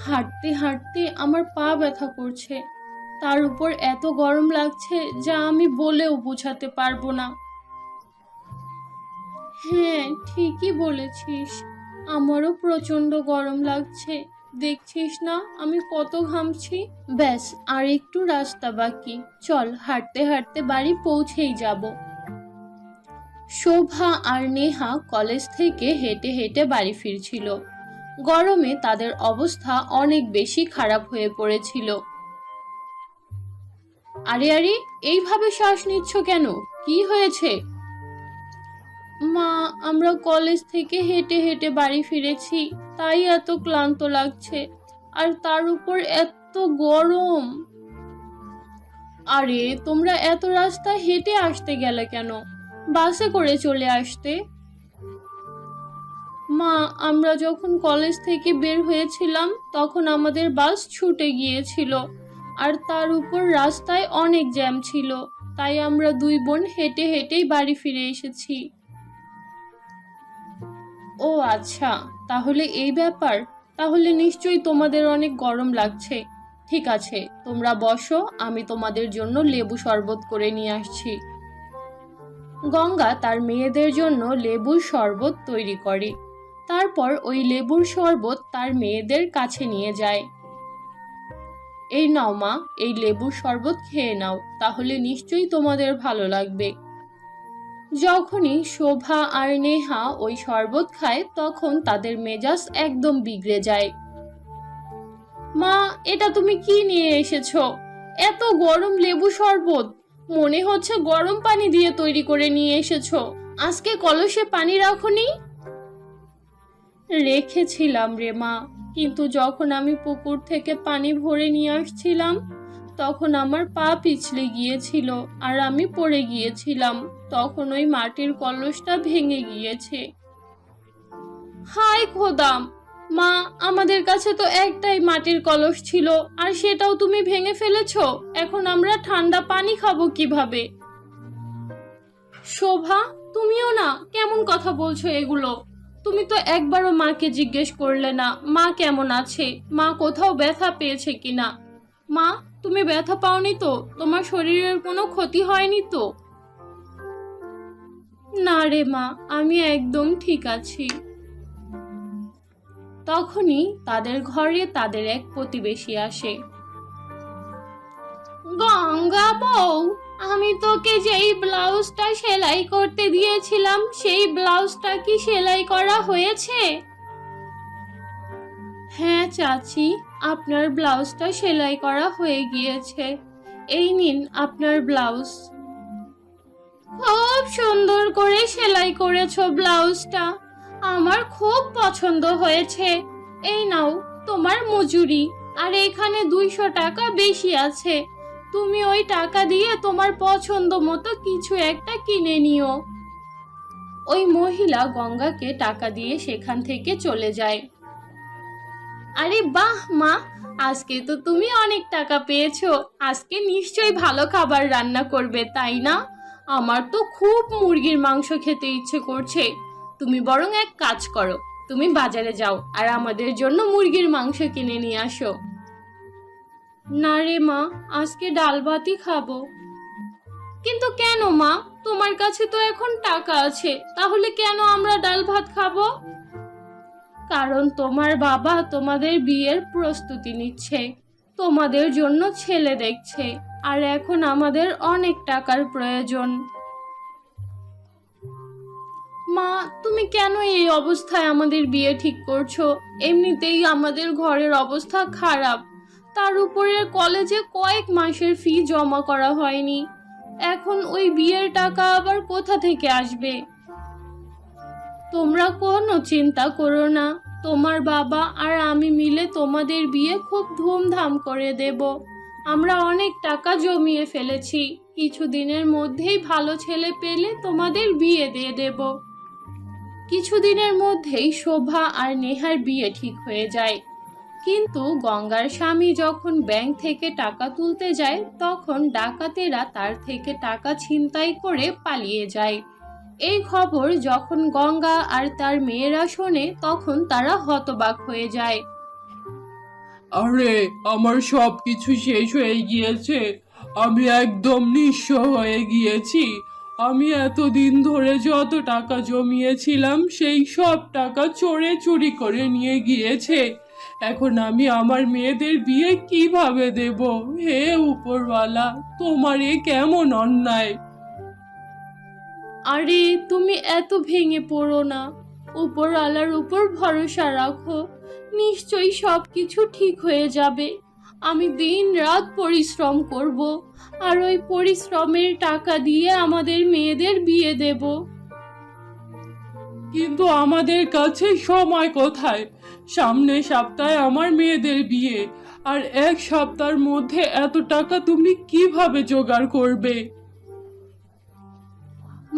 হাঁটতে হাঁটতে আমার পা ব্যথা করছে, তার উপর এত গরম লাগছে যা আমি বলেও বোঝাতে পারবো না। হ্যাঁ, ঠিকই বলেছিস, আমারও প্রচন্ড গরম লাগছে। দেখছিস না আমি কত ঘামছি। ব্যাস আর একটু রাস্তা বাকি, চল হাঁটতে হাঁটতে বাড়ি পৌঁছেই যাব। শোভা আর নেহা কলেজ থেকে হেঁটে হেঁটে বাড়ি ফিরছিল। গরমে তাদের অবস্থা অনেক বেশি খারাপ হয়ে পড়েছিল। আরে আরে, এইভাবে শ্বাস নিচ্ছ কেন? কি হয়েছে? মা, আমরা কলেজ থেকে হেঁটে হেঁটে বাড়ি ফিরেছি, তাই এত ক্লান্ত লাগছে, আর তার উপর এত গরম। আরে তোমরা এত রাস্তা হেঁটে আসতে গেলে কেন? বাসে করে চলে আসতে। মা, আমরা যখন কলেজ থেকে বের হয়েছিলাম তখন আমাদের বাস ছুটে গিয়েছিল, আর তার উপর রাস্তায় অনেক জ্যাম ছিল, তাই আমরা দুই বোন হেঁটে হেঁটেই বাড়ি ফিরে এসেছি। ও আচ্ছা, তাহলে এই ব্যাপার। তাহলে নিশ্চয়ই তোমাদের অনেক গরম লাগছে। ঠিক আছে, তোমরা বসো, আমি তোমাদের জন্য লেবু শরবত করে নিয়ে আসছি। গঙ্গা তার মেয়েদের জন্য লেবুর শরবত তৈরি করে। তারপর ওই লেবুর শরবত তার মেয়েদের কাছে নিয়ে যায়। এই নাও মা, এই লেবুর শরবত খেয়ে নাও, তাহলে নিশ্চয়ই তোমাদের ভালো লাগবে। যখনই শোভা আর নেহা ওই শরবত খায় তখন তাদের মেজাজ একদম বিগড়ে যায়। মা, এটা তুমি কি নিয়ে এসেছো? এত গরম লেবু শরবত, মনে হচ্ছে গরম পানি দিয়ে তৈরি করে নিয়ে এসেছো। আজকে কলসে পানি রাখোনি? রেখেছিলাম রে মা, কিন্তু যখন আমি পুকুর থেকে পানি ভরে নিয়ে আসছিলাম তখন আমার পা পিছলে গিয়েছিল আর আমি পড়ে গিয়েছিলাম, তখন ওই মাটির কলসটা ভেঙে গিয়েছে। হায় খোদাম! মা, আমাদের কাছে তো একটাই মাটির কলস ছিল, আর সেটাও তুমি ভেঙে ফেলেছো। এখন আমরা ঠান্ডা পানি খাবো কিভাবে? শোভা, তুমিও না, কেমন কথা বলছো এগুলো? তুমি তো একবারও মাকে জিজ্ঞেস করলে না মা কেমন আছে, মা কোথাও ব্যথা পেয়েছে কিনা। মা, তুমি ব্যথা পাওনি তো? তোমার শরীরের কোনো ক্ষতি হয়নি তো? না রে মা, আমি একদম ঠিক আছি। তখনই তাদের ঘরে তাদের এক প্রতিবেশী আসে। গঙ্গা বউ, আমি তোকে যেই ব্লাউজটা সেলাই করতে দিয়েছিলাম সেই ব্লাউজটা কি সেলাই করা হয়েছে? হ্যাঁ চাচি, আপনার ব্লাউজটা সেলাই করা হয়ে গিয়েছে, এই নিন আপনার ব্লাউজ। খুব সুন্দর করে সেলাই করেছো ব্লাউজটা, আমার খুব পছন্দ হয়েছে। এই নাও তোমার মজুরি, আর এখানে 200 টাকা বেশি আছে, তুমি ওই টাকা দিয়ে তোমার পছন্দ মতো কিছু একটা কিনে নিও। ওই মহিলা গঙ্গাকে টাকা দিয়ে সেখান থেকে চলে যায়। আরে বাহ মা, আজকে তো তুমি অনেক টাকা পেয়েছো, আজকে নিশ্চয়ই ভালো খাবার রান্না করবে, তাই না? আমার তো খুব মুরগির মাংস খেতে ইচ্ছে করছে। তুমি বরং এক কাজ করো, তুমি বাজারে যাও আর আমাদের জন্য মুরগির মাংস কিনে নিয়ে আসো। না রে মা, আজকে ডাল ভাতই খাবো। কিন্তু কেন মা, তোমার কাছে তো এখন টাকা আছে, তাহলে কেন আমরা ডাল ভাত খাবো? কারণ তোমার বাবা তোমাদের বিয়ের প্রস্তুতি নিচ্ছে, তোমাদের জন্য ছেলে দেখছে, আর এখন আমাদের অনেক টাকার প্রয়োজন। মা, তুমি কেন এই অবস্থায় আমাদের বিয়ে ঠিক করছো? এমনিতেই আমাদের ঘরের অবস্থা খারাপ, তার উপরে কলেজে কয়েক মাসের ফি জমা করা হয়নি, এখন ওই বিয়ের টাকা আবার কোথা থেকে আসবে? তোমরা কোনো চিন্তা করো না, তোমার বাবা আর আমি মিলে তোমাদের বিয়ে খুব ধুমধাম করে দেব। আমরা অনেক টাকা জমিয়ে ফেলেছি, কিছুদিনের মধ্যেই ভালো ছেলে পেলে তোমাদের বিয়ে দিয়ে দেব। কিছুদিনের মধ্যেই শোভা আর নেহার বিয়ে ঠিক হয়ে যায়। কিন্তু গঙ্গার স্বামী যখন ব্যাংক থেকে টাকা তুলতে যায় তখন ডাকাতেরা তার থেকে টাকা ছিনতাই করে পালিয়ে যায়। এই খবর যখন গঙ্গা আর তার মেয়েরা শোনে তখন তারা হতবাক হয়ে যায়। আরে, আমার সব কিছু শেষ হয়ে গিয়েছে। আমি একদম নিঃস্ব হয়ে গিয়েছি। আমি এতদিন ধরে যত টাকা জমিয়েছিলাম সেই সব টাকা চোরে চুরি করে নিয়ে গিয়েছে। এখন আমি আমার মেয়েদের বিয়ে কিভাবে দেব? হে উপরওয়ালা, তোমার এ কেমন অন্যায়! আরে তুমি এত ভেঙে পড়ো না, উপরওয়ালার উপর ভরসা রাখো, নিশ্চয়ই সব কিছু ঠিক হয়ে যাবে। আমি দিন রাত পরিশ্রম করব, আর ওই পরিশ্রমের টাকা দিয়ে আমাদের মেয়েদের বিয়ে দেব। কিন্তু আমাদের কাছে সময় কোথায়? সামনের সপ্তাহে আমার মেয়েদের বিয়ে, আর এক সপ্তাহের মধ্যে এত টাকা তুমি কিভাবে জোগাড় করবে?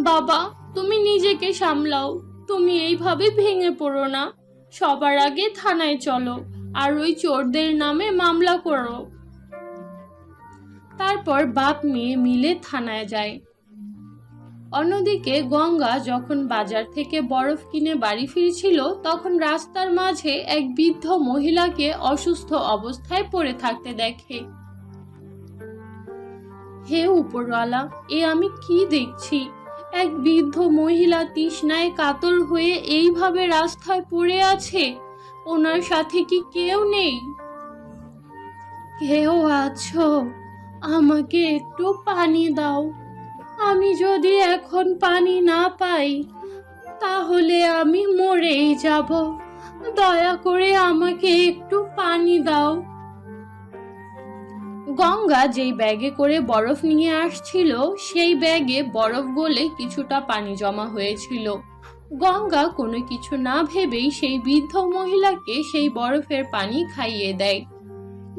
বাবা, তুমি নিজেকে সামলাও, তুমি এইভাবে ভেঙে পড়ো না। সবার আগে থানায় চলো, আর ওই চোরদের নামে মামলা করো। তারপর বাপ মেয়ে মিলে থানায় যায়। অন্যদিকে গঙ্গা যখন বাজার থেকে বরফ কিনে বাড়ি ফিরছিল, তখন রাস্তার মাঝে এক বৃদ্ধ মহিলাকে অসুস্থ অবস্থায় পড়ে থাকতে দেখে। হে উপরওয়ালা, এ আমি কি দেখছি! এক বৃদ্ধ মহিলা তৃষ্ণায় কাতর হয়ে এইভাবে রাস্তায় পড়ে আছে। ওনার সাথে কি কেউ নেই? কেউ আছো? আমাকে একটু পানি দাও। আমি যদি এখন পানি না পাই, তাহলে আমি মরেই যাব। দয়া করে আমাকে একটু পানি দাও। গঙ্গা যেই ব্যাগে করে বরফ নিয়ে আসছিল, সেই ব্যাগে বরফ গলে কিছুটা পানি জমা হয়েছিল। গঙ্গা কোনো কিছু না ভেবেই সেই বৃদ্ধ মহিলাকে সেই বরফের পানি খাইয়ে দেয়।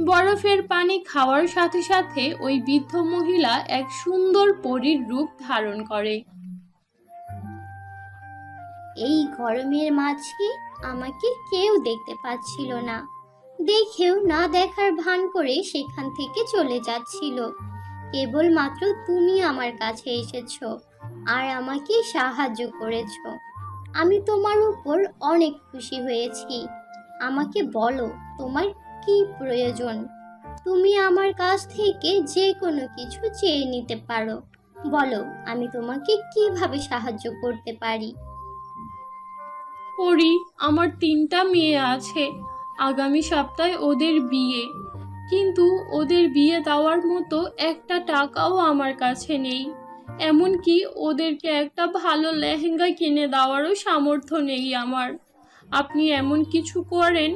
বরফের পানি খাওয়ার সাথে সাথে ওই বৃদ্ধ মহিলা এক সুন্দর পরীর রূপ ধারণ করে। এই গরমের মাঝে আমাকে কেউ দেখতে পাচ্ছিল না, দেখেও না দেখার ভান করে সেখান থেকে চলে যাচ্ছিল। কেবলমাত্র তুমি আমার কাছে এসেছো আর আমাকে সাহায্য করেছো। আমি তোমার উপর অনেক খুশি হয়েছি। আমাকে বলো, তোমার কি প্রয়োজন? তুমি আমার কাছ থেকে যে কোনো কিছু চেয়ে নিতে পারো। বলো, আমি তোমাকে কিভাবে সাহায্য করতে পারি? পরি, আমার 3টা মেয়ে আছে। আগামী সপ্তাহে ওদের বিয়ে, কিন্তু ওদের বিয়ে দেওয়ার মতো একটা টাকাও আমার কাছে নেই। এমনকি ওদেরকে একটা ভালো লেহেঙ্গা কিনে দেওয়ারও সামর্থ্য নেই আমার। আপনি এমন কিছু করেন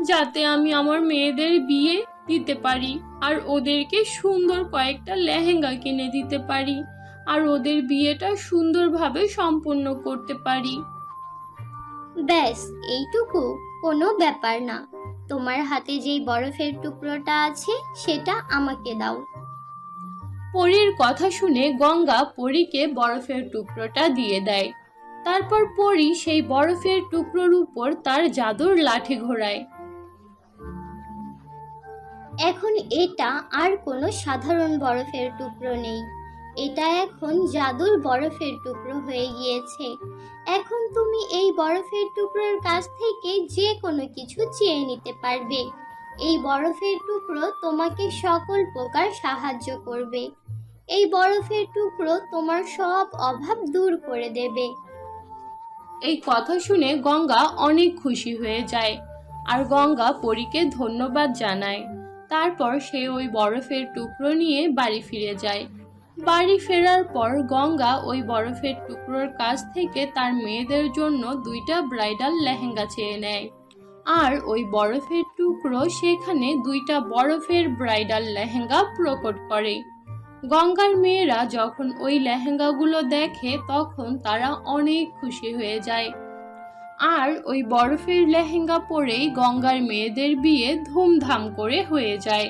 যাতে আমি আমার মেয়েদের বিয়ে দিতে পারি, আর ওদেরকে সুন্দর কয়েকটা লেহেঙ্গা কিনে দিতে পারি, আর ওদের বিয়েটা সুন্দরভাবে সম্পন্ন করতে পারি। ব্যাস, এইটুকু? কোনো ব্যাপার না। তোমার হাতে যেই বরফের টুকরোটা আছে সেটা আমাকে দাও। পরীর কথা শুনে গঙ্গা পরীকে বরফের টুকরোটা দিয়ে দেয়। তারপর পরী সেই বরফের টুকরোর উপর তার জাদুর লাঠি ঘোরায়। এখন এটা আর কোনো সাধারণ বরফের টুকরো নেই, এটা এখন জাদুর বরফের টুকরো হয়ে গিয়েছে। এখন তুমি এই বরফের টুকরোর কাছ থেকে যে কোনো কিছু চেয়ে নিতে পারবে। এই বরফের টুকরো তোমাকে সকল প্রকার সাহায্য করবে। এই বরফের টুকরো তোমার সব অভাব দূর করে দেবে। এই কথা শুনে গঙ্গা অনেক খুশি হয়ে যায়, আর গঙ্গা পরীকে ধন্যবাদ জানায়। তারপর সে ওই বরফের টুকরো নিয়ে বাড়ি ফিরে যায়। বাড়ি ফেরার পর গঙ্গা ওই বরফের টুকরোর কাছ থেকে তার মেয়েদের জন্য 2টা ব্রাইডাল লেহেঙ্গা চেয়ে নেয়, আর ওই বরফের টুকরো সেখানে 2টা বরফের ব্রাইডাল লেহেঙ্গা প্রকট করে। গঙ্গার মেয়েরা যখন ওই লেহেঙ্গাগুলো দেখে, তখন তারা অনেক খুশি হয়ে যায়, আর ওই বরফের লেহেঙ্গা পরেই গঙ্গার মেয়েদের বিয়ে ধুমধাম করে হয়ে যায়।